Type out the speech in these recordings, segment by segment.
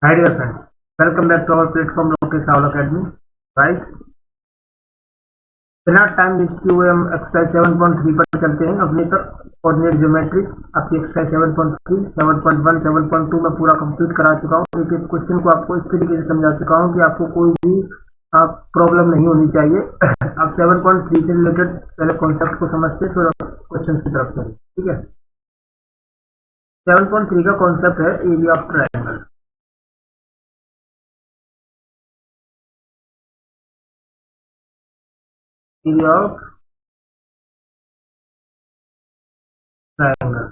Hi dear friends, welcome back to our platform Lokesh Rawal Academy. Guys, बिना time waste किए हुए हम exercise 7.3 पर चलते हैं। अपनी कोऑर्डिनेट ज्योमेट्री आपकी एक्सरसाइज 7.3, 7.1, 7.2 में पूरा कंप्लीट करा चुका हूँ। एक एक क्वेश्चन को आपको इस तरीके से समझा चुका हूँ कि आपको कोई भी प्रॉब्लम नहीं होनी चाहिए। आप 7.3 से रिलेटेड पहले कॉन्सेप्ट को समझते फिर क्वेश्चन की तरफ चलें। ठीक है, 7.3 का कॉन्सेप्ट है area of triangle. Area of triangle,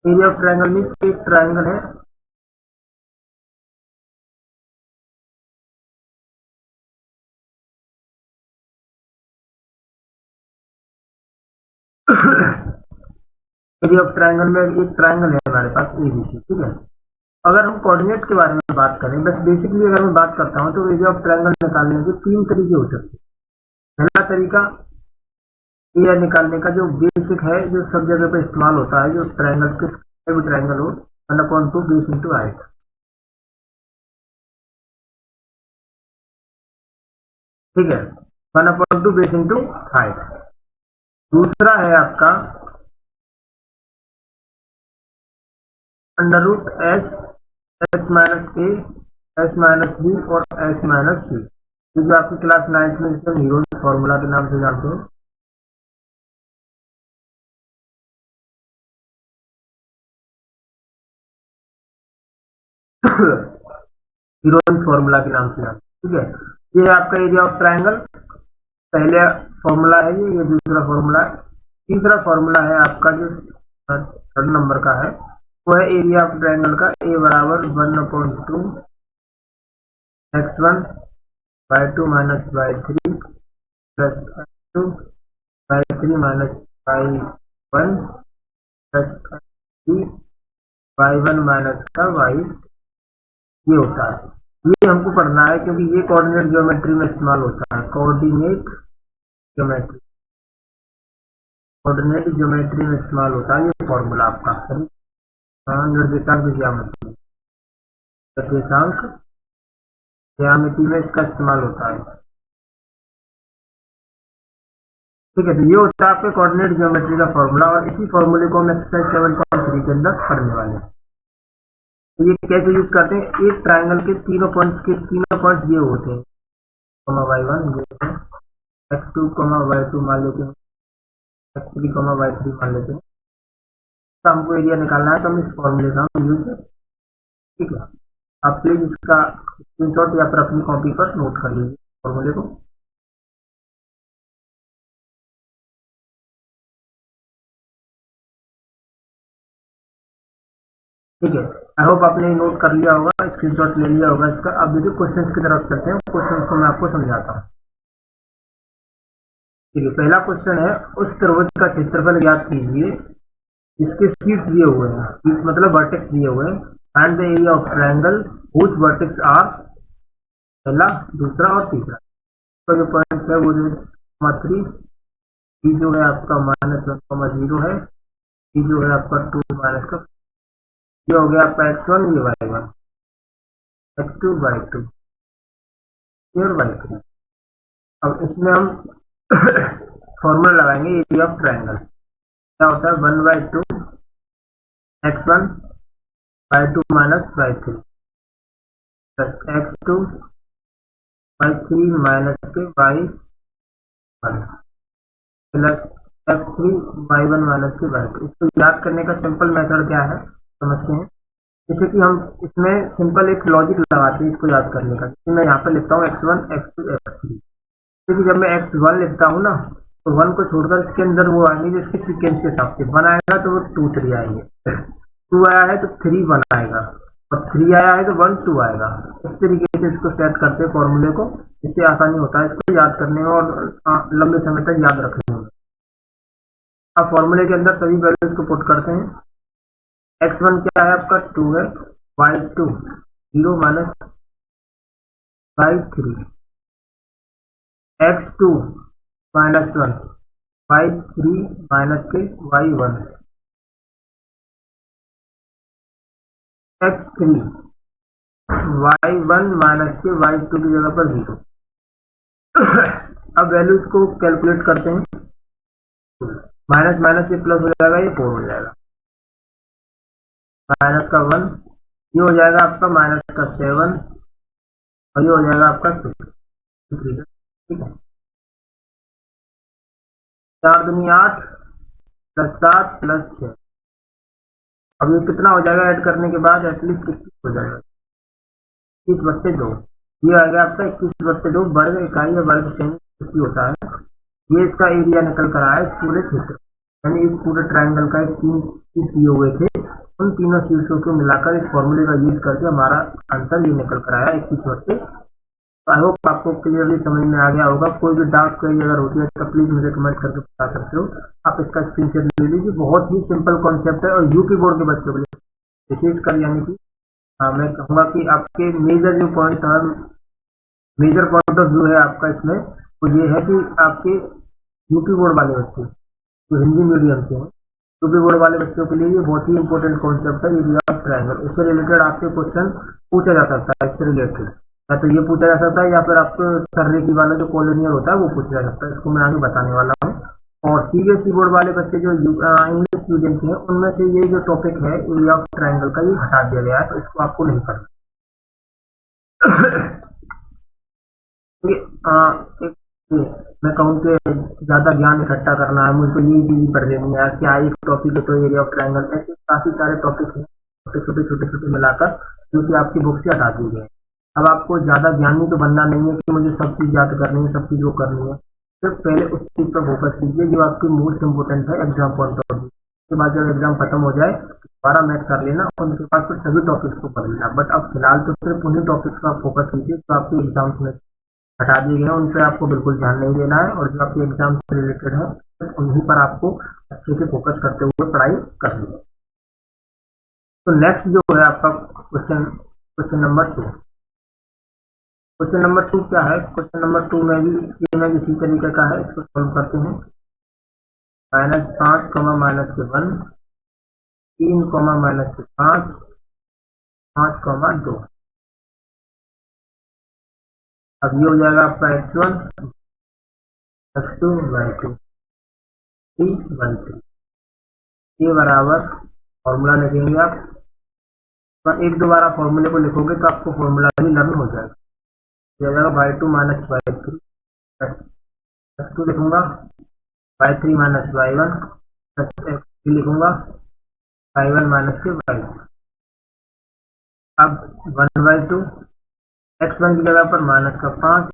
area of triangle means एक ट्रायंगल है। एरिया ऑफ ट्रायंगल में एक ट्रायंगल है हमारे पास एबीसी। ठीक है, अगर हम कोऑर्डिनेट के बारे में बात करें, बस बेसिकली अगर मैं बात करता हूं तो एरिया ऑफ ट्रायंगल निकालने के तीन तरीके हो सकते हैं। पहला तरीका एरिया निकालने का जो बेसिक है, जो सब जगह पे इस्तेमाल होता है, जो ट्रायंगल के भी ट्रायंगल हो, 1/2 बेस इंटू हाइट। ठीक है, 1/2 बेस इंटू हाइट। दूसरा है आपका under root S, S minus A, S minus B और एस माइनस सी। ये जो आपकी क्लास 9th में जिसे हीरो फॉर्मूला के नाम से जानते हैं। हीरोइंस फॉर्मूला के नाम से जानते हैं। ठीक है, ये आपका एरिया ऑफ ट्रायंगल पहले फॉर्मूला है, ये दूसरा फॉर्मूला है। तीसरा फॉर्मूला है आपका जो थर्ड नंबर का है, वो है एरिया ऑफ ट्रायंगल का ए बराबर 1/2 x1 by 2 minus by 3 plus x2 by 3 minus by 1 plus x3 by 1 minus का बाई। ये होता है, ये हमको पढ़ना है क्योंकि ये कोऑर्डिनेट ज्योमेट्री में इस्तेमाल होता है। कोऑर्डिनेट ज्योमेट्री, कोऑर्डिनेट ज्योमेट्री में इस्तेमाल होता है ये फॉर्मूला आपका। निर्देशांक ज्यामिति, निर्देशांक ज्यामिति में इसका इस्तेमाल होता है। ठीक है, तो ये होता है आपके कोऑर्डिनेट ज्योमेट्री का फॉर्मूला, और इसी फॉर्मूले को हम एक्सरसाइज 7.3 के अंदर पढ़ने वाले हैं। तो ये कैसे यूज करते हैं, एक ट्राइंगल के तीनों पॉइंट्स ये होते हैं, y1 ये x2 y2 मान लेते हैं, x3 y3 मान लेते हैं। तो हमको एरिया निकालना है तो हम इस फॉर्मूले का हम यूज। ठीक है, आप प्लीज इसका स्क्रीनशॉट या फिर अपनी कॉपी पर नोट कर लीजिए फॉर्मूले को। ठीक है, आई होप आपने नोट कर लिया होगा, स्क्रीनशॉट ले लिया होगा इसका। अब देखिए क्वेश्चंस की तरफ चलते हैं, क्वेश्चंस को मैं आपको समझाता हूँ। ठीक है, पहला क्वेश्चन है, उस त्रिभुज का क्षेत्रफल ज्ञात कीजिए इसके शीर्ष दिए हुए हैं, शीर्ष मतलब वर्टेक्स दिए हुए हैं, and the area of triangle whose vertex are, पहला दूसरा और तीसरा। तो जो पॉइंट है वो जो 3, ये जो है आपका -1, 0 है, ये जो है आपका 2 माइनस का, ये हो गया आपका x1, ये y1, x2 y2 और y3। अब इसमें हम फॉर्मूला लगाएंगे एरिया ऑफ ट्रायंगल। क्या होता है, 1/2 x1 y2 minus y3 plus x2 y3 minus के y1 plus x3 y1 minus के y2। इसको याद करने का सिंपल मेथड क्या है समझते हैं। जैसे कि हम इसमें सिंपल एक लॉजिक लगाते हैं इसको याद करने का। जैसे मैं यहाँ पर लिखता हूँ x1 x2 x3, क्योंकि जब मैं x1 लिखता हूँ ना, तो 1 को छोड़कर इसके अंदर वो आएंगे जिसके सीक्वेंस के हिसाब से। 1 आएगा तो वो 2 3 आएंगे, 2 आया है तो 3 1 आएगा, और 3 आया है तो 1 2 आएगा। इस तरीके से इसको सेट करते हैं फॉर्मूले को, इससे आसानी होता है इसको याद करने में और लंबे समय तक याद रखने में। अब फॉर्मूले के अंदर सभी वैल्यूज को पुट करते हैं। x1 क्या है आपका 2 है, y2 0 minus y3, x2 -1 y3 minus के y1, x3 y1 माइनस के y2 की जगह पर 0। अब वैल्यूज को कैलकुलेट करते हैं। माइनस माइनस से प्लस हो जाएगा, ये 4 हो जाएगा, माइनस का 1, ये हो जाएगा आपका माइनस का 7 और ये हो जाएगा आपका 6। ठीक है, 4 दूनी 8 प्लस 7 प्लस 6। अब ये कितना हो जाएगा ऐड करने के बाद? एटलीस्ट 21 हो जाएगा, 21/2। ये आएगा आपका 21/2 वर्ग इकाई या वर्ग सेमी होता है। ये इसका एरिया निकल कर आया इस पूरे क्षेत्र, यानी इस पूरे ट्राइंगल का 3 शीर्ष दिए हुए थे, उन तीनों शीर्षों को मिलाकर इस फॉर्मूले का यूज करके हमारा आंसर ये निकल कर आया 21/2। आई होप आपको क्लियरली समझ में आ गया होगा। कोई भी डाउट क्वेरी अगर होती है तो प्लीज मुझे कमेंट करके बता सकते हो। आप इसका स्क्रीनशॉट ले लीजिए, बहुत ही सिंपल कॉन्सेप्ट है और यूपी बोर्ड के बच्चों के लिए विशेष कर, यानी कि मैं कहूँगा कि आपके मेजर जो पॉइंट है, मेजर पॉइंट ऑफ व्यू है आपका इसमें, तो ये है कि आपके यूपी बोर्ड वाले बच्चे जो हिंदी मीडियम से हैं, यूपी बोर्ड वाले बच्चों के लिए ये बहुत ही इंपॉर्टेंट कॉन्सेप्ट है एरिया ऑफ ट्रायंगल। इससे रिलेटेड आपके क्वेश्चन पूछा जा सकता है, इससे रिलेटेड या तो ये पूछा जा सकता है या फिर आपको सर्रेकी वाला जो कॉलोनियल होता है वो पूछा जा सकता है। इसको मैं आगे बताने वाला हूँ। और सीबीएसई बोर्ड वाले बच्चे जो इंग्लिश मीडियम के हैं, उनमें से ये जो टॉपिक है एरिया ऑफ ट्रायंगल का, ये हटा दिया गया है, तो इसको आपको नहीं पढ़ना। मैं कहूँ कि ज्यादा ज्ञान इकट्ठा करना है, मुझको यही चीज पढ़ लेनी है, क्या एक टॉपिक है तो एरिया ऑफ ट्रायंगल, ऐसे काफी सारे टॉपिक हैं छोटे छोटे मिलाकर, जो कि आपकी बुक से हटा दिए गए। अब आपको ज्यादा ज्ञानी तो बनना नहीं है कि मुझे सब चीज याद करनी है, सब चीज वो करनी है। सिर्फ पहले उस चीज पर फोकस कीजिए जो आपकी मोस्ट इंपोर्टेंट है एग्जाम पॉइंट ऑफ व्यू। उसके बाद जब एग्जाम खत्म हो जाए दोबारा मैथ कर लेना, उनके पास फिर सभी टॉपिक्स को पढ़ लेना। बट अब फिलहाल तो सिर्फ उन्हीं टॉपिक्स का फोकस कीजिए जो आपके एग्जाम्स में हटा दिए गए हैं, उन पर आपको बिल्कुल ध्यान नहीं देना है, और जो आपके एग्जाम से रिलेटेड है उन्हीं पर आपको अच्छे से फोकस करते हुए पढ़ाई करनी है। तो नेक्स्ट जो है आपका क्वेश्चन नंबर 2। क्वेश्चन नंबर 2 क्या है? क्वेश्चन नंबर 2 में भी सेम है, इसी तरीके का है। इसको सॉल्व करते हैं। -5, -1, 3, -5, 5, 2। अब ये हो जाएगा आपका x1, x2, y2, 3, y3। ये बराबर फॉर्मूला लिखेंगे आप। तो एक दोबारा फॉर्मूले को लिखोगे तो आपको फॉर्मूला भी लर्न हो जाएगा। ये जाएगा y2 - y3 प्लस x2 लिखूंगा, y3 - y1 प्लस x3 लिखूंगा, y1 - y2। अब 1/2, x1 की जगह पर -5,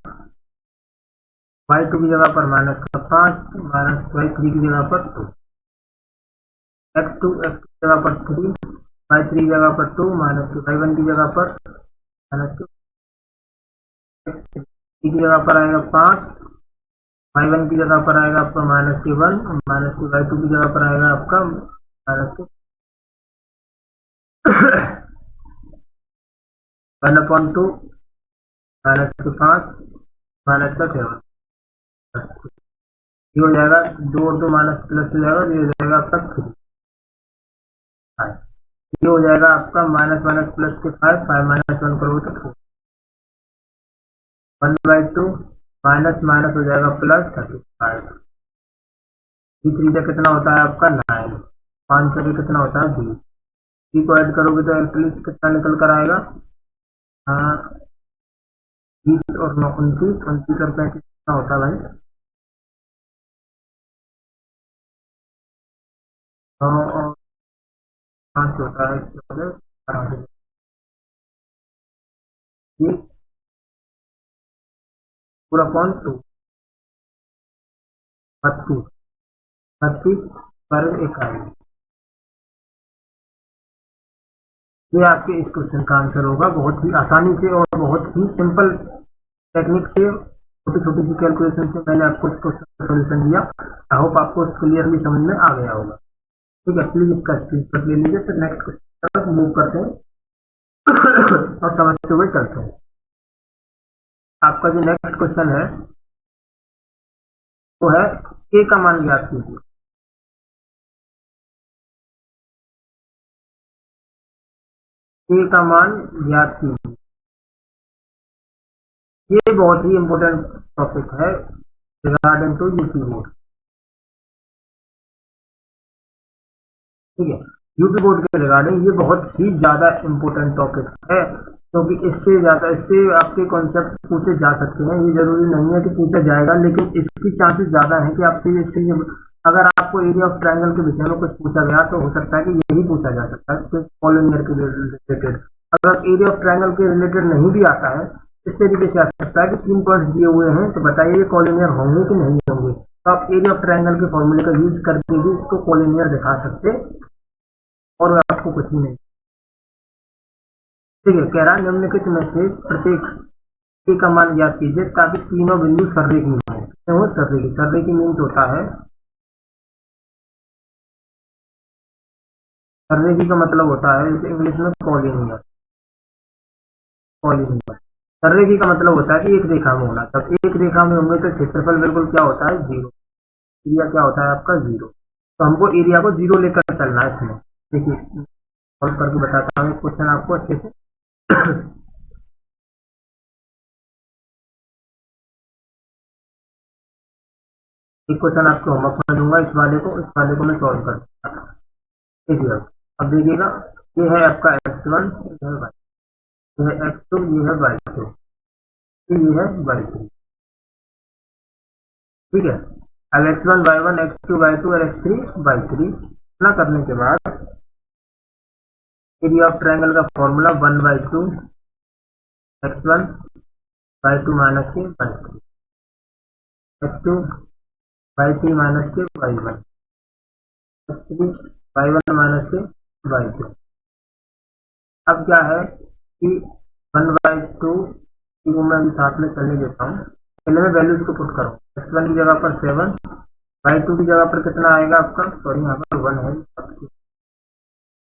y2 की जगह पर -5, -y3 की जगह पर 2, x2 की जगह पर 3, y3 की जगह पर 2, -y1 की जगह पर -2, x3 की जगह पर आएगा 5, y1 की जगह पर आएगा आपका -1, -y2 की जगह पर आएगा आपका -2, 1/2, -5, -7। ये हो जाएगा 2 और 2 माइनस प्लस हो जाएगा, ये हो जाएगा आपका 3। ये हो जाएगा आपका माइनस प्लस के 5 -1 करोगे तो 4। 1/2 माइनस माइनस हो जाएगा प्लस 35। 3 का कितना होता है आपका 9, 5 से कितना होता है 20। 3 को ऐड करोगे तो एटलीस्ट कितना निकल कर आएगा? 20 और 9 29, 29 और 35 कितना होता है भाई? 9 और 5 होता है, ये पूरा कौन 2 32, 32 वर्ग इकाई। ये आपके इस क्वेश्चन का आंसर होगा। बहुत ही आसानी से और बहुत ही सिंपल टेक्निक से, छोटी छोटी सी कैलकुलेशन से मैंने आपको इस क्वेश्चन का सोल्यूशन दिया। आई होप आपको क्लियरली समझ में आ गया होगा। ठीक है, प्लीज इसका स्क्रीनशॉट ले लीजिए। फिर नेक्स्ट क्वेश्चन तक मूव करते हैं और समझते हुए चलते हैं। आपका जो नेक्स्ट क्वेश्चन है वो है ए का मान ज्ञात कीजिए। ए का मान ज्ञात कीजिए। ये बहुत ही इंपॉर्टेंट टॉपिक है रिगार्डिंग टू यूपी बोर्ड। ठीक है, यूपी बोर्ड के रिगार्डिंग ये बहुत ही ज्यादा इंपॉर्टेंट टॉपिक है, क्योंकि इससे आपके कॉन्सेप्ट पूछे जा सकते हैं। ये जरूरी नहीं है कि पूछा जाएगा, लेकिन इसकी चांसेस ज्यादा है कि आपसे इससे अगर आपको एरिया ऑफ ट्रायंगल के विषय में कुछ पूछा गया तो हो सकता है कि यही पूछा जा सकता है कॉलोनियर के रिलेटेड। अगर एरिया ऑफ ट्रायंगल के रिलेटेड नहीं भी आता है, इस तरीके से आ सकता है कि 3 पॉइंट दिए हुए हैं, तो बताइए ये कॉलोनियर होंगे कि नहीं होंगे। तो आप एरिया ऑफ ट्रायंगल के फॉर्मूले का यूज करके भी इसको कॉलोनियर दिखा सकते और आपको कुछ भी नहीं। ठीक है, कह रहा निम्नलिखित में से प्रत्येक ए का मान ज्ञात कीजिए ताकि तीनों बिंदु सररेखी हो। सररेखी मीन्स होता है, सररेखी का मतलब होता है जैसे इंग्लिश में कॉलिनियर। सररेखी का मतलब होता है कि एक रेखा में होना। तब एक रेखा में होंगे तो क्षेत्रफल बिल्कुल क्या होता है, जीरो। एरिया क्या होता है आपका, जीरो। तो हमको एरिया को जीरो लेकर चलना है इसमें। देखिए सॉल्व करके बताता हूँ क्वेश्चन आपको अच्छे से। एक क्वेश्चन आपको होमवर्क में दूंगा, इस वाले को मैं सॉल्व कर दूंगा। देखिए अब देखिएगा, ये है आपका x1, ये है x2, ये है y2, ये है y3। ठीक है, अब x1 y1 x2 y2 और x3 y3 इतना करने के बाद एरिया ऑफ ट्रायंगल का फॉर्मूला 1/2 x1 y2 माइनस के y3, x2 y3 माइनस के y1, x3 y1 माइनस के y2। अब क्या है कि 1/2 को मैं अभी साथ में चलने देता हूँ। पहले मैं वैल्यूज को पुट करूँ, x1 की जगह पर 7, y2 की जगह पर कितना आएगा आपका, सॉरी यहाँ पर 1 है,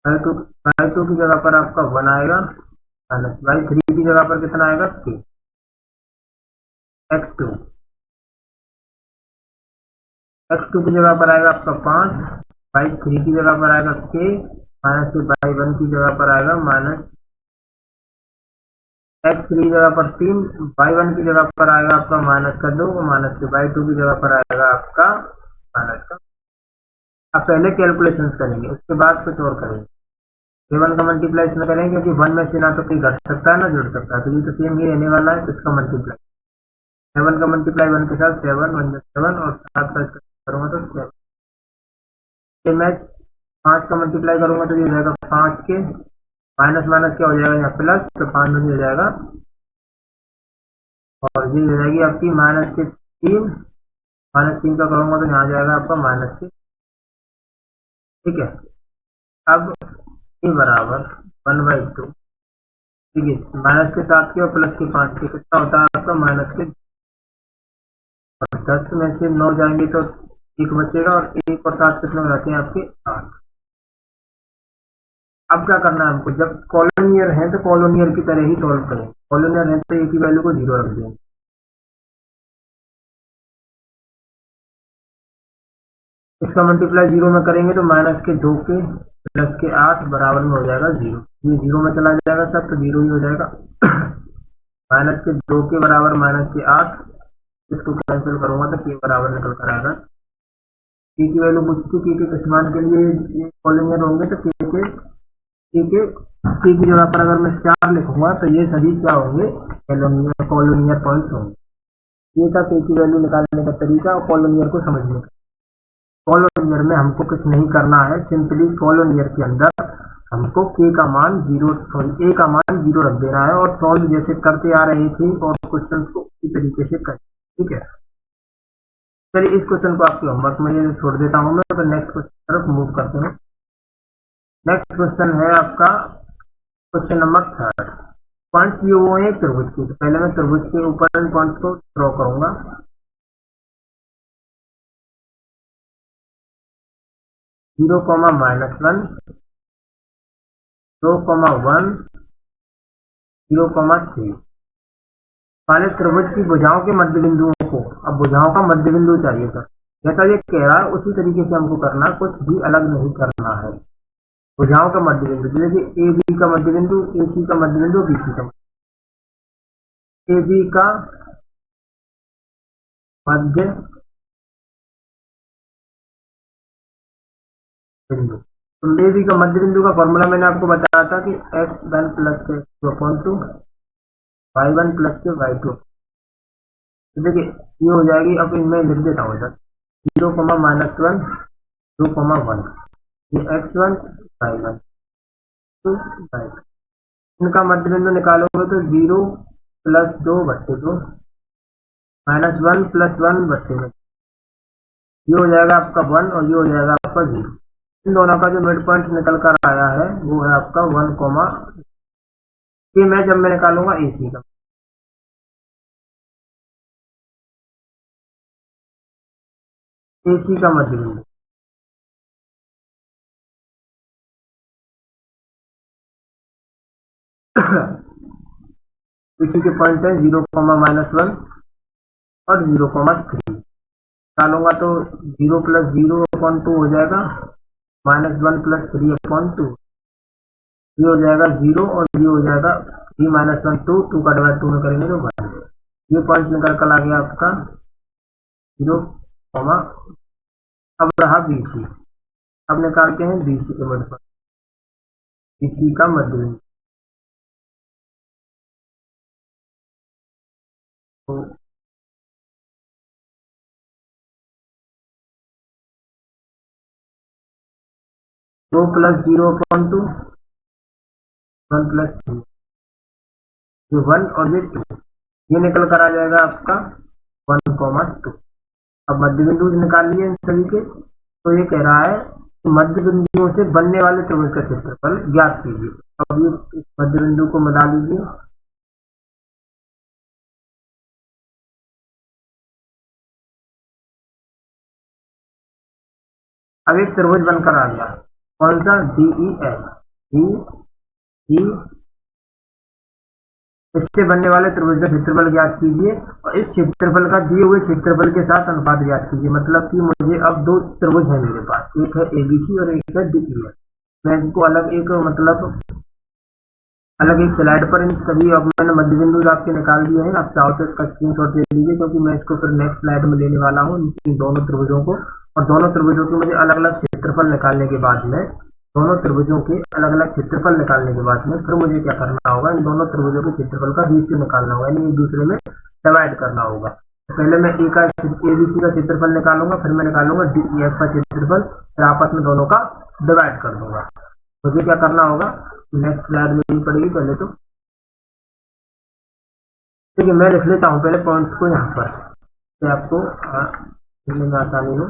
y2 की जगह पर आपका 1 आएगा, माइनस y3 की जगह पर कितना आएगा 3, x2 की जगह पर आएगा आपका 5, y3 की जगह पर आएगा k, माइनस y1 की जगह पर आएगा माइनस, x3 की जगह पर 3, y1 की जगह पर आएगा आपका माइनस का 2, माइनस के y2 की जगह पर आएगा आपका माइनस का। अब पहले कैलकुलेशन करेंगे, उसके बाद कुछ और करेंगे। केवल का मल्टीप्लाई इसमें करेंगे क्योंकि 1 में से ना तो कोई घट सकता है ना जुड़ सकता है, तो ये तो सेम ही रहने वाला है। तो इसका मल्टीप्लाई 7 का मल्टीप्लाई 1 के साथ 7 1 7 और 7 का इसका करूंगा तो 7 मैच, 5 का मल्टीप्लाई करूंगा तो ये हो जाएगा 5 के, माइनस माइनस क्या हो जाएगा यहाँ प्लस, तो 5 में हो जाएगा, और ये हो जाएगी आपकी माइनस के 3, माइनस 3 का करूंगा तो यहाँ जाएगा आपका माइनस के। ठीक है, अब ये बराबर 1/2, ठीक है, माइनस के 7 के और प्लस के 5 के कितना होता है आपका माइनस के, 10 में से 9 जाएंगे तो 1 बचेगा, और 1 और 7 कितने हो जाते हैं आपके 8। अब क्या करना है हमको, जब कॉलोनियर है तो कॉलोनियर की तरह ही सॉल्व करें। कॉलोनियर है तो ए की वैल्यू को 0 रख देंगे। इसका मल्टीप्लाई 0 में करेंगे तो माइनस के 2 के प्लस के 8 बराबर में हो जाएगा 0। ये 0 में चला जाएगा सब, तो 0 ही हो जाएगा। माइनस के 2 के बराबर माइनस के 8, इसको कैंसिल करूंगा तो के बराबर निकल कर आएगा। के की वैल्यू पूछती है, के किस मान के लिए कॉलोनियर होंगे, तो के की जगह पर अगर मैं 4 लिखूंगा तो ये सभी क्या होंगे, कॉलोनियर पॉइंट्स होंगे। ये था के की वैल्यू निकालने का तरीका और कॉलोनियर को समझने का। कॉलोनियर में हमको कुछ नहीं करना है, सिंपली कॉलोनियर के अंदर हमको के का मान 0, ए का मान 0 रख देना है, और सॉल्व जैसे करते आ रहे थे और क्वेश्चन को इसी तरीके से करें। ठीक है, चलिए इस क्वेश्चन को आपके होमवर्क में छोड़ देता हूं मैं, तो नेक्स्ट क्वेश्चन तरफ मूव करते हैं। नेक्स्ट क्वेश्चन है आपका क्वेश्चन नंबर 3। पॉइंट्स दिए हुए हैं त्रिभुज के, तो पहले मैं त्रिभुज के ऊपर पॉइंट्स को ड्रॉ करूंगा। 0, -1, 2, 1, 0, 3 वाले त्रिभुज की भुजाओं के मध्य बिंदुओं को, अब भुजाओं का मध्य बिंदु चाहिए सर, जैसा ये कह रहा है उसी तरीके से हमको करना, कुछ भी अलग नहीं करना है। भुजाओं का मध्य बिंदु जैसे कि ए बी का मध्य बिंदु, ए सी का मध्य बिंदु, बी सी का ए बी का मध्य बिंदु। तो ए बी का मध्य बिंदु का फॉर्मूला मैंने आपको बताया था कि x1 प्लस के x2 y1 प्लस के y2। तो देखिए ये हो जाएगी। अब इनमें लिख देता हूँ इधर 0,-1 2,1 ये x1 y1 2 y2। इनका मध्य बिंदु निकालोगे तो 0 + 2/2 -1 + 1/2 ये हो जाएगा आपका 1 और ये हो जाएगा आपका 0। इन दोनों का जो मिड पॉइंट निकल कर आया है वो है आपका 1, ये मैं जब मैं निकालूंगा AC का मध्य बिंदु। इसी के पॉइंट है 0,-1 और 0,3 डालूंगा तो 0 + 0/2 हो जाएगा -1 + 3/2 ये हो जाएगा 0 और ये हो जाएगा 3 - 1 2 का डिवाइड 2 में करेंगे तो 1। ये पॉइंट निकल कर आ गया आपका 0, अब रहा BC। अब निकालते हैं BC के मध्य BC का मध्य बिंदु। तो 2 + 0/2 1 + 3 ये 1 और ये 2 ये निकल कर आ जाएगा आपका 1,2। अब मध्य बिंदु निकाल लिए इन सभी के। तो ये कह रहा है कि मध्य बिंदुओं से बनने वाले त्रिभुज का क्षेत्रफल ज्ञात कीजिए। अब ये मध्य बिंदु को मिला लीजिए। अब एक त्रिभुज बनकर आ गया। कौन सा? DEF। DE इससे बनने वाले त्रिभुज का क्षेत्रफल ज्ञात कीजिए और इस क्षेत्रफल का दिए हुए क्षेत्रफल के साथ अनुपात ज्ञात कीजिए। मतलब कि मुझे अब दो त्रिभुज है मेरे पास, एक है ABC और एक है DEF। मैं इनको अलग एक स्लाइड पर इन सभी अब मैंने मध्य बिंदु आपके निकाल दिए हैं। आप चाहो तो इसका स्क्रीनशॉट ले लीजिए क्योंकि मैं इसको फिर नेक्स्ट स्लाइड में लेने वाला हूँ इन दोनों त्रिभुजों को। और दोनों त्रिभुजों के मुझे अलग अलग क्षेत्रफल निकालने के बाद में दोनों त्रिभुजों के अलग अलग क्षेत्रफल निकालने के बाद में फिर मुझे क्या करना होगा, इन दोनों त्रिभुजों के क्षेत्रफल का रेशियो निकालना होगा, यानी एक दूसरे में डिवाइड करना होगा। तो पहले मैं ABC का क्षेत्रफल निकालूंगा, फिर मैं निकालूंगा DEF का क्षेत्रफल, फिर आपस में दोनों का डिवाइड कर दूंगा। मुझे क्या करना होगा, नेक्स्ट स्लाइड में नहीं पड़ेगी पहले तो। ठीक है, मैं लिख लेता हूँ पहले पॉइंट्स को यहाँ पर तो आपको लिखने में आसानी हो।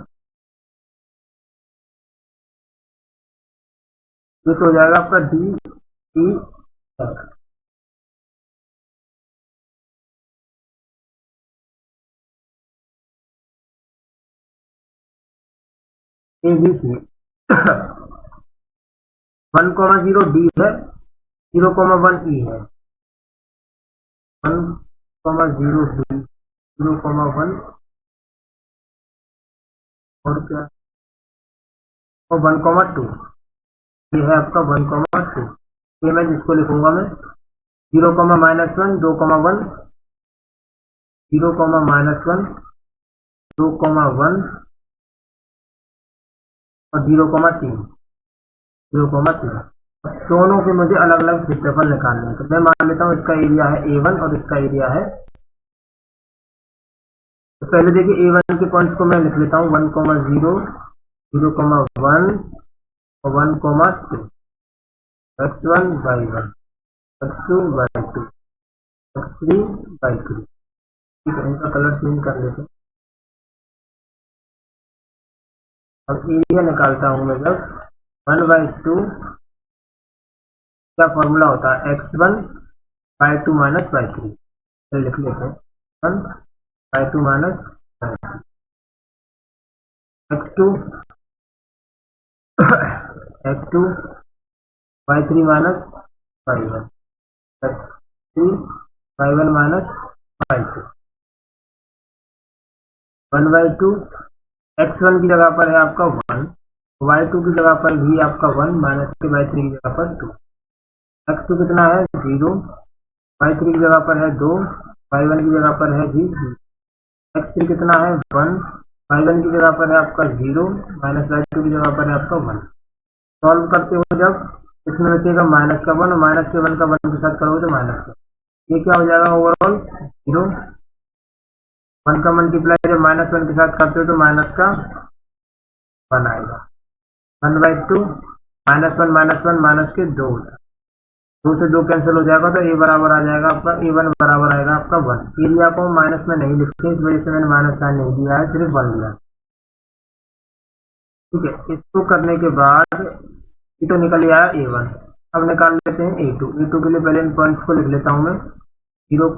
ये तो हो जाएगा आपका DEF। ABC 1,0 D है, 0,1 E है। 1,0 D 0,1 और क्या, और 1,2 ये है आपका 1,2। ये मैं जिसको लिखूंगा मैं 0,-1 2,1 0,-1 2,1 और 0,3 0,3। दोनों के मुझे अलग अलग क्षेत्रफल निकालने हैं। तो मैं मान लेता हूँ इसका एरिया है A1 और इसका एरिया है, तो पहले देखिए A1 के पॉइंट्स को मैं लिख लेता हूँ 1,0 0,1 और 1,2 x1 y1 x2 y2 x3 y3। ठीक है, इनका कलर चेंज कर लेते हैं। अब एरिया निकालता हूँ मैं जब 1/2 क्या फॉर्मूला होता है x1/2 - y3। लिख लेते हैं 1/2 - y3 x2 x2 y3 - y1 x3 y1 - y2 1/2 x1 की जगह पर है आपका 1, y2 की जगह पर भी आपका 1 माइनस के y3 की जगह पर 2। x2 कितना है 0, y3 की जगह पर है 2 y1 की जगह पर है जी x3 कितना है 1, y1 की जगह पर है आपका 0, माइनस y2 की जगह पर है आपका 1। सॉल्व करते हो जब इसमें बचेगा माइनस का 1 और माइनस के 1 का 1 के साथ करोगे तो माइनस का, ये क्या हो जाएगा ओवरऑल 0। 1 का मल्टीप्लाई जब माइनस 1 के साथ करते हो तो माइनस का 1 आएगा। 1/2 -1 माइनस के 2 से 2 कैंसिल हो जाएगा तो ए बराबर आ जाएगा आपका a1 बराबर आएगा आपका 1। एरिया को माइनस में नहीं लिखते इस वजह से मैंने माइनस साइन नहीं दिया है, सिर्फ 1 दिया। ठीक है, इसको करने के बाद ये तो निकल आया a1। अब निकाल लेते हैं a2। a2 के लिए पहले इन पॉइंट्स को लिख लेता हूं मैं 0,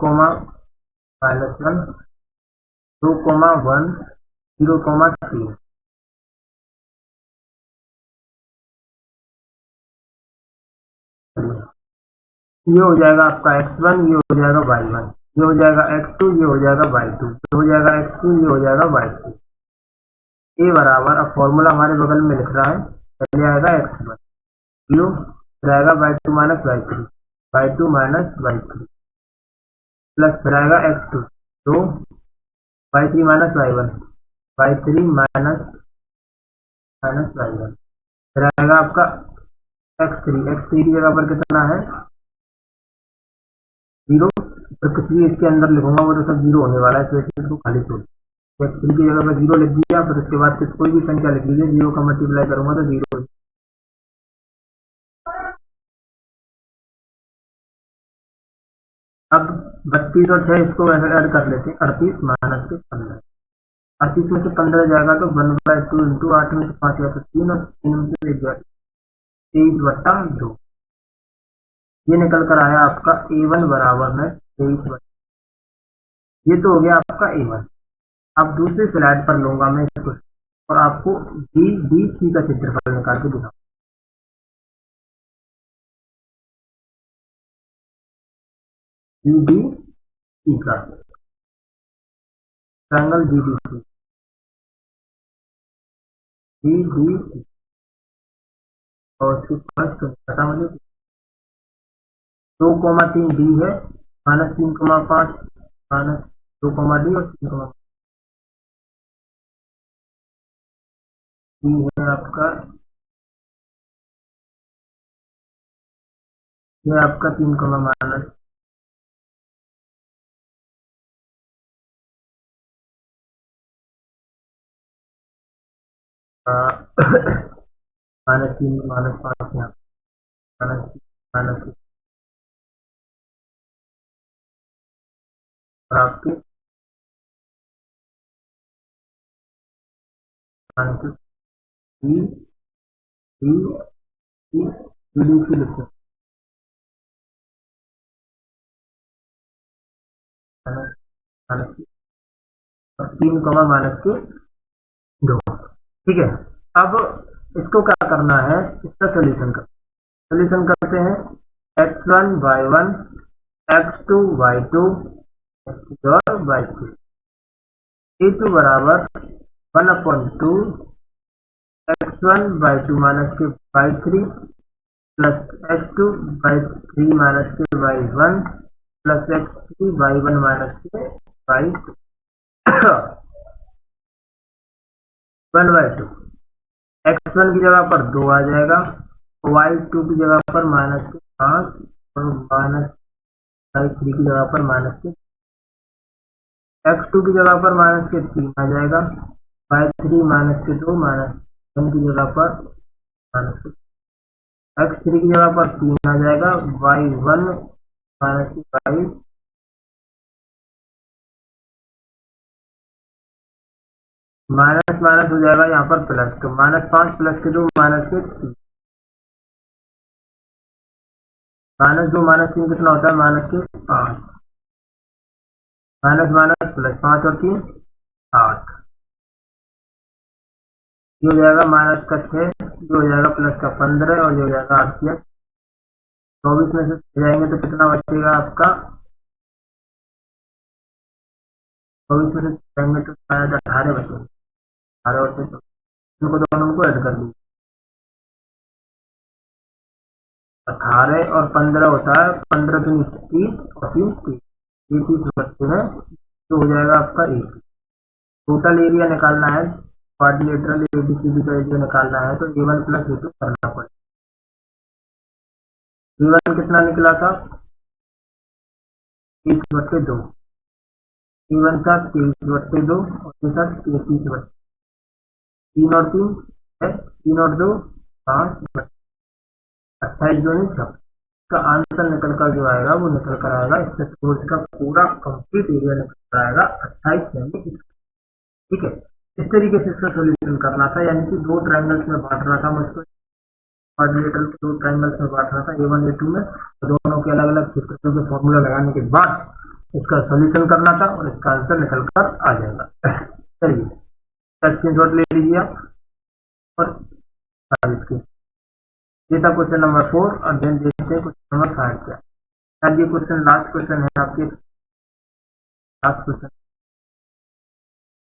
-1, 2, 1, 0, 3। ये हो जाएगा आपका x1, ये हो जाएगा y1, ये हो जाएगा x2, ये हो जाएगा y2, ये हो जाएगा x3, ये हो जाएगा y3। ए बराबर, अब फॉर्मूला हमारे बगल में लिख रहा है, पहले आएगा x1 0, फिर आएगा y2 minus y3, y2 minus y3 plus फिर आएगा x2 2, y3 minus y1, y3 minus y1, फिर आएगा आपका x3 की जगह पर कितना है 0, फिर कुछ भी इसके अंदर लिखूंगा वो तो सब 0 होने वाला है, इस वजह से इसको खाली छोड़ x3 की जगह पर 0 लिख दिया। फिर उसके बाद कोई भी संख्या लिख लीजिए, 0 का मल्टीप्लाई करूंगा तो 0। अब 32 और 6 इसको ऐड कर लेते हैं, 38 माइनस के 15, 38 में से 15 जाएगा तो 1/2 इंटू 8 में से 5 या तो 3 और 3 में से 23/2, ये निकल कर आया आपका a1 बराबर में 23। ये तो हो गया आपका a1। अब दूसरी स्लाइड पर लूंगा मैं इसको और आपको BBC का क्षेत्रफल निकाल के दिखाऊंगा। BBC का ट्रायंगल BBC और उसकी फर्स्ट पता मुझे 2,3 डी है, -3,5 -2, डी और 3, डी है आपका, ये आपका 3, माइनस -3 -5 यहाँ माइनस माइनस और आपके minus D D D C लिख सकते हैं, माइनस 3, माइनस के 2। ठीक है, अब इसको क्या करना है, इसका सोल्यूशन करते हैं। x1 y1 x2 y2 और y3 a2 बराबर 1/2 x1 y2 माइनस के y3 plus x2 y3 minus के y1 plus x3 y1 minus के y2 1/2। x1 की जगह पर 2 आ जाएगा, y2 की जगह पर -5 और माइनस y3 की जगह पर x2 की जगह पर -3 आ जाएगा, y3 -2 -1 की जगह पर x3 की जगह पर 3 आ जाएगा, y1 -5 माइनस माइनस हो जाएगा यहाँ पर प्लस, तो -5 प्लस के 2 माइनस के 3, -2 -3 कितना होता है -5, माइनस माइनस प्लस 5 और 3 8, ये हो जाएगा माइनस का 6, ये हो जाएगा प्लस का 15 और ये हो जाएगा 8 या 24 में से जाएंगे तो कितना बचेगा आपका 24 में से जाएंगे तो शायद 18 बचेंगे, 18 और 6 इनको दोनों को ऐड कर लीजिए, 18 और 15 होता है 15 3 30 और 3 30, ये 30 बट्टे में तो हो जाएगा आपका 1। टोटल एरिया निकालना है, क्वाड्रिलेटरल एबीसीडी का एरिया निकालना है तो A1 प्लस A2 करना पड़ेगा। A1 कितना निकला था 30/2, A1 था 23/2 और ये था 33/2, 3 और 3 है, 3 और 2 5, 28 2 26 का आंसर निकल कर जो आएगा वो निकल कर आएगा इस चतुर्भुज का पूरा कंप्लीट एरिया निकल कर आएगा 28 यानी इस। ठीक है, इस तरीके से इसका सोल्यूशन करना था, यानी कि दो ट्रायंगल्स में बांटना था मुझको, क्वाड्रिलेटरल के दो ट्रायंगल्स में बांटना था A1 A2 में, तो दोनों के अलग अलग क्षेत्रफल के फॉर्मूला लगाने के बाद इसका सोल्यूशन करना था और इसका आंसर निकल कर आ जाएगा। चलिए स्क्रीनशॉट ले लीजिए आप और इसके ये था क्वेश्चन नंबर 4 और देन देखते हैं क्वेश्चन नंबर 5 क्या। शायद ये क्वेश्चन लास्ट क्वेश्चन है आपके, लास्ट क्वेश्चन।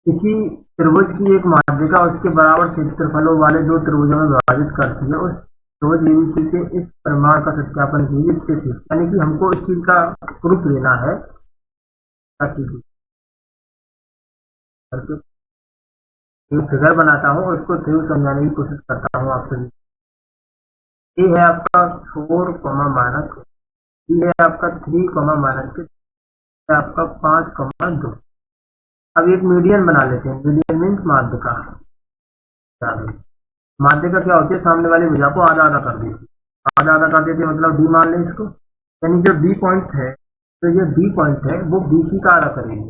किसी त्रिभुज की एक माध्यिका उसके बराबर क्षेत्रफलों वाले दो त्रिभुजों में विभाजित करती है, उस त्रिभुज एबीसी के इस परिमाण का सत्यापन कीजिए इसके शीर्ष, यानी कि हमको इस चीज का प्रूफ लेना है ताकि फिगर बनाता हूँ और उसको थ्रू समझाने की कोशिश करता हूँ आपसे। ये है आपका 4, माइनस, ये है आपका 3, माइनस, आपका 5, 2। अब एक मीडियन बना लेते हैं, मीडियन मीन्स माध्यिका। माध्यिका क्या होती है, सामने वाली भुजा को आधा आधा कर देती है, आधा आधा कर देती है मतलब डी मान लें इसको, यानी जो बी पॉइंट्स है तो ये बी पॉइंट है वो बीसी का आधा करेंगे,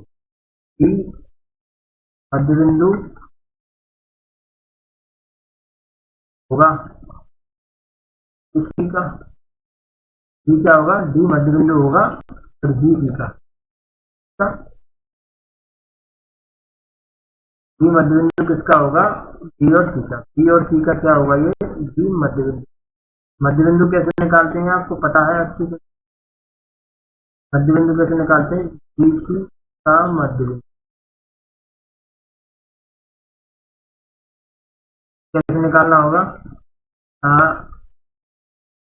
बी मध्य बिंदु होगा बीसी का, बी क्या होगा, डी मध्य बिंदु होगा फिर बीसी का, बी मध्य बिंदु किसका होगा, बी और सी का, बी और सी का क्या होगा, ये बी मध्य बिंदु। मध्य बिंदु कैसे निकालते हैं आपको पता है अच्छी से, मध्य बिंदु कैसे निकालते हैं, बीसी का मध्य बिंदु कैसे निकालना होगा,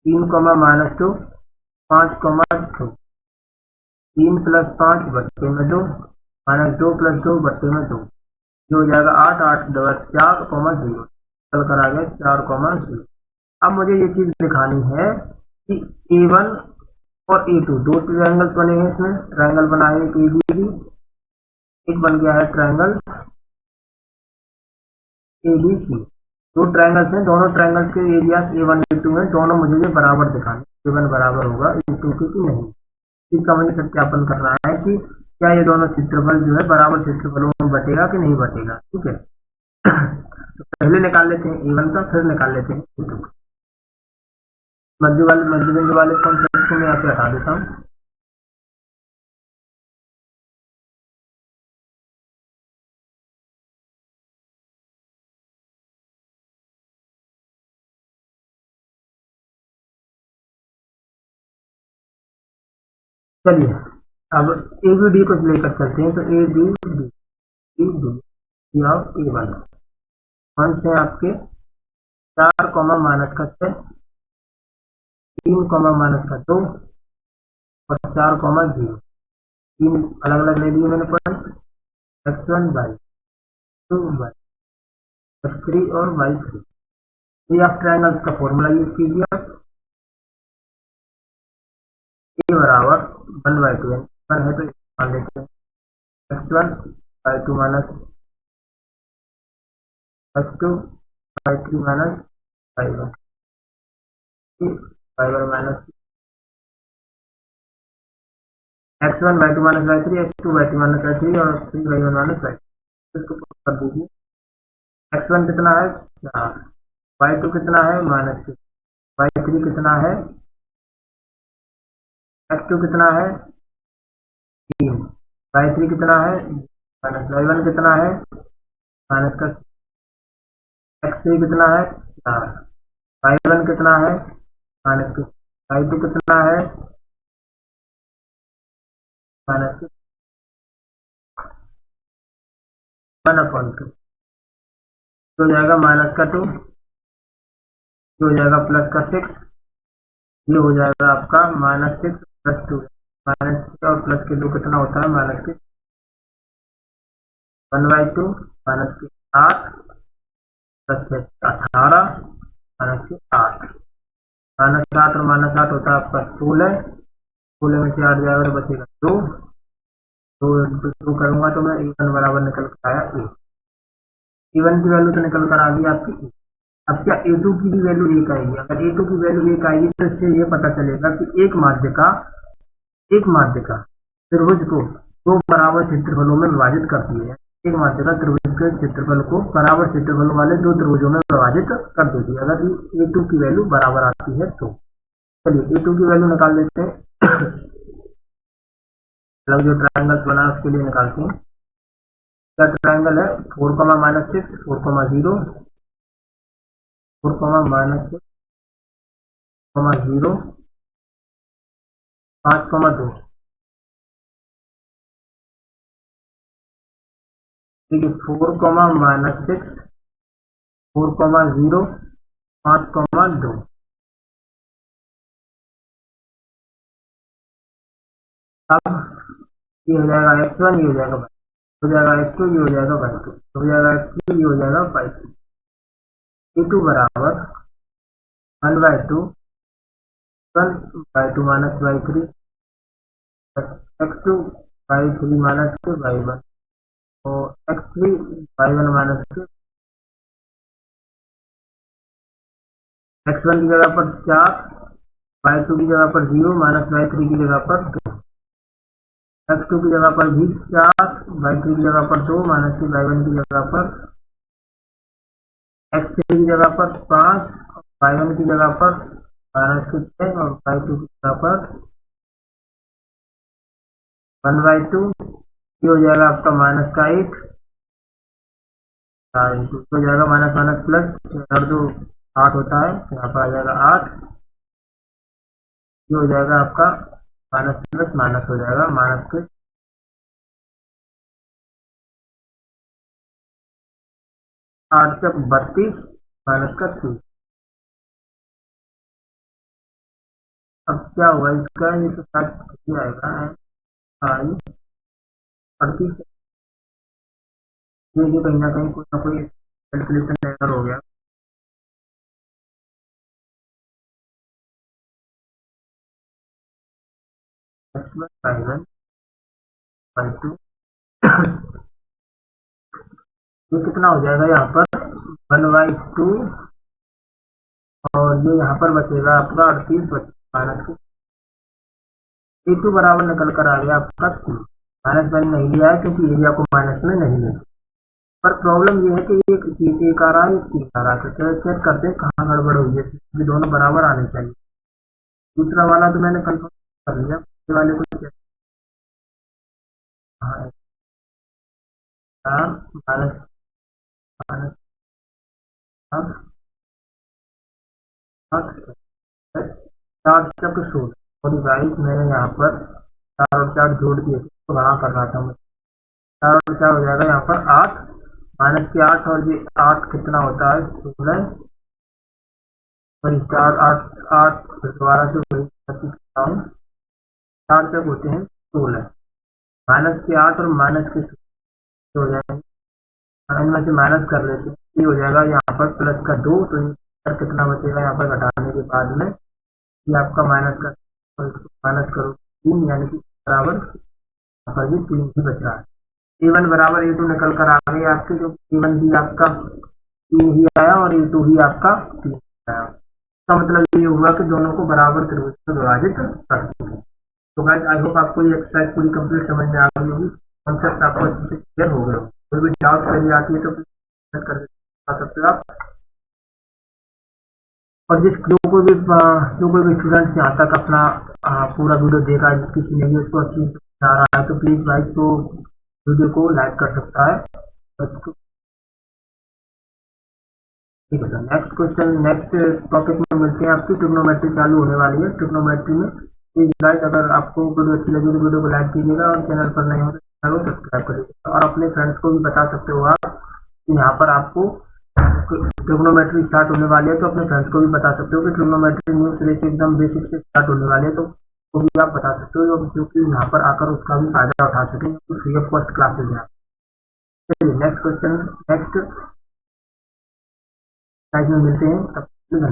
3, -2, 5, 2, 3 + 5 बट्टे में 2, -2 + 2 बट्टे में 2, जो हो जाएगा 8, 8 4, 0 चल कर आ गया 4, 0। अब मुझे ये चीज दिखानी है कि A1 और A2 दो ट्रायंगल्स बने हैं, इसमें ट्रायंगल बना है एक ABD, एक बन गया है ट्रायंगल ABC। दो ट्रायंगल्स हैं, दोनों ट्रायंगल्स के एरियाज A1 A2 हैं, दोनों मुझे ये बराबर दिखाने, A1 बराबर होगा A2 के कि नहीं, इसका मुझे सत्यापन करना है कि क्या ये दोनों क्षेत्रफल जो है बराबर क्षेत्रफलों में बटेगा कि नहीं बटेगा। ठीक है तो पहले निकाल लेते हैं A1 का, फिर निकाल लेते हैं A2 का। मध्य बिंदु वाले कॉन्सेप्ट को मैं यहाँ से हटा देता हूँ। चलिए अब ABD को लेकर चलते हैं, तो ABD ऑफ A1 कौन से आपके 4, -6, 3, -2 और 4, 0, तीन अलग अलग ले लिए मैंने पॉइंट्स, x1 y2 x3 और y3। ये आप ट्रायंगल्स का फॉर्मूला यूज कीजिए, आप a बराबर 1/2 है तो मान लेते हैं x1 y2 x2 y3 y1 y1 x1 y2 y3 x2 y2 y3 और x3 y1 y3 इसको कर दीजिए। x1 कितना है 4, y2 कितना है -6, y3 कितना है, x2 कितना है 3, y3 कितना है y1 कितना है -6, x3 कितना है 4, y1 कितना है -6, y2 कितना है -1/2, तो हो जाएगा -2, ये हो जाएगा +6, ये हो जाएगा आपका -6 + 2, -6 और प्लस के 2 कितना होता है, माइनस के 1/2, माइनस के 8 प्लस 18, माइनस के 8, -8 और -8 होता है आपका 16, 16 में से 8 जाएगा तो बचेगा 2, 2 करूंगा तो मैं E1 बराबर निकल कर आया ए, E1 की वैल्यू तो निकल कर आ गई आपकी ए। अब क्या A2 की भी वैल्यू 1 आएगी, अगर A2 की वैल्यू 1 आएगी तो इससे ये पता चलेगा कि एक माध्यिका त्रिभुज को 2 बराबर क्षेत्रफलों में विभाजित करती है। एक माध्यिका त्रिभुज के क्षेत्रफल को बराबर क्षेत्रफल वाले 2 त्रिभुजों में विभाजित कर देती है, अगर A2 की वैल्यू बराबर आती है तो। चलिए A2 की वैल्यू निकाल देते हैं। मतलब जो ट्रायंगल्स बना उसके लिए निकालते हैं। क्या ट्रायंगल है 4, -6, 4, 0, 4, -6, 0, 5, 2। ठीक है 4, -6, 4, 0, 5, 2। अब ये हो जाएगा x1, ये हो जाएगा y, हो जाएगा x2, ये हो जाएगा y2, हो जाएगा x3, ये हो जाएगा y2। A2 बराबर 1/2 1/2 minus y3 x2 y3 minus y1 और x3 y1 माइनस x1 की जगह पर 4, y2 की जगह पर 0, माइनस y3 की जगह पर 2, x2 की जगह पर भी 4, y3 की जगह पर 2, माइनस y1 की जगह पर, x3 की जगह पर 5, y1 की जगह पर माइनस 6 और y2 की जगह पर 1/2, ये हो जाएगा आपका माइनस का 8, हो जाएगा माइनस माइनस प्लस और 2 8 होता है, यहाँ पर आ जाएगा 8, ये हो जाएगा आपका माइनस प्लस माइनस हो जाएगा, माइनस के 8 तक 32 माइनस का 3। अब क्या होगा इसका, ये तो शायद आएगा आई 38, ये कहीं ना कहीं कोई ना कोई कैलकुलेशन एरर हो गया। ये कितना हो जाएगा यहाँ पर 1/2 और ये यहाँ पर बचेगा आपका 38 माइनस के A2 बराबर निकल कर आ गया आपका 3, माइनस मैंने नहीं लिया है क्योंकि एरिया को माइनस में नहीं लिया, पर प्रॉब्लम ये है कि एक आ रहा है, एक 3 आ रहा है, तो चेक करते हैं कहाँ गड़बड़ हुई है, ये दोनों बराबर आने चाहिए। दूसरा वाला तो मैंने कंफर्म कर लिया, दूसरे वाले को चेक माइनस चार तक 16 और गाइस मैंने यहाँ पर 4 और 4 जोड़ दिए तो वहाँ कर रहा था मैं, 4 और 4 हो जाएगा यहाँ पर 8, माइनस के 8 और ये 8 कितना होता है 16, और 4 8 8 दोबारा से वही 4 तक होते हैं 16, माइनस के 8 और माइनस के 16 हो जाएंगे, इनमें से माइनस कर लेते हैं, ये हो जाएगा यहाँ पर प्लस का 2, तो कितना बचेगा यहाँ पर घटाने के बाद में, ये आपका माइनस करो 3, यानी कि बराबर यहाँ पर भी 3 ही बच रहा है। A1 बराबर A2 निकल कर आ गई आपके, जो A1 भी आपका 3 ही आया और A2 भी आपका 3 आया। इसका मतलब ये हुआ कि दोनों को बराबर त्रिभुज में विभाजित कर देंगे। तो गाइस आई होप आपको ये एक्सरसाइज पूरी कंप्लीट समझ में आ गई होगी, कॉन्सेप्ट आपको अच्छे से क्लियर हो गए हो। कोई भी डाउट कहीं आती है तो कर सकते हो आप, और जो कोई भी स्टूडेंट यहाँ तक अपना पूरा वीडियो देखा, जिस किसी ने भी उसको अच्छी समझ आ रहा है तो प्लीज भाई तो वीडियो को लाइक कर सकता है। ठीक है, नेक्स्ट क्वेश्चन नेक्स्ट टॉपिक में मिलते हैं। आपकी ट्रिग्नोमेट्री चालू होने वाली है। ट्रिग्नोमेट्री में प्लीज गाइस अगर आपको वीडियो अच्छी लगी तो वीडियो को लाइक कीजिएगा और चैनल पर नए हो तो चैनल को सब्सक्राइब करिएगा, और अपने फ्रेंड्स को भी बता सकते हो आप कि यहाँ पर आपको ट्रिग्नोमेट्री स्टार्ट होने वाली है, तो अपने फ्रेंड्स को भी बता सकते हो कि ट्रिग्नोमेट्री न्यू सिरे से एकदम बेसिक से स्टार्ट होने वाली है। तो वो भी आप बता सकते हो, क्योंकि यहाँ पर आकर उसका भी फायदा उठा सके, फ्री ऑफ कॉस्ट क्लासेज है। चलिए नेक्स्ट क्वेश्चन, नेक्स्ट स्लाइड में मिलते हैं, तब तक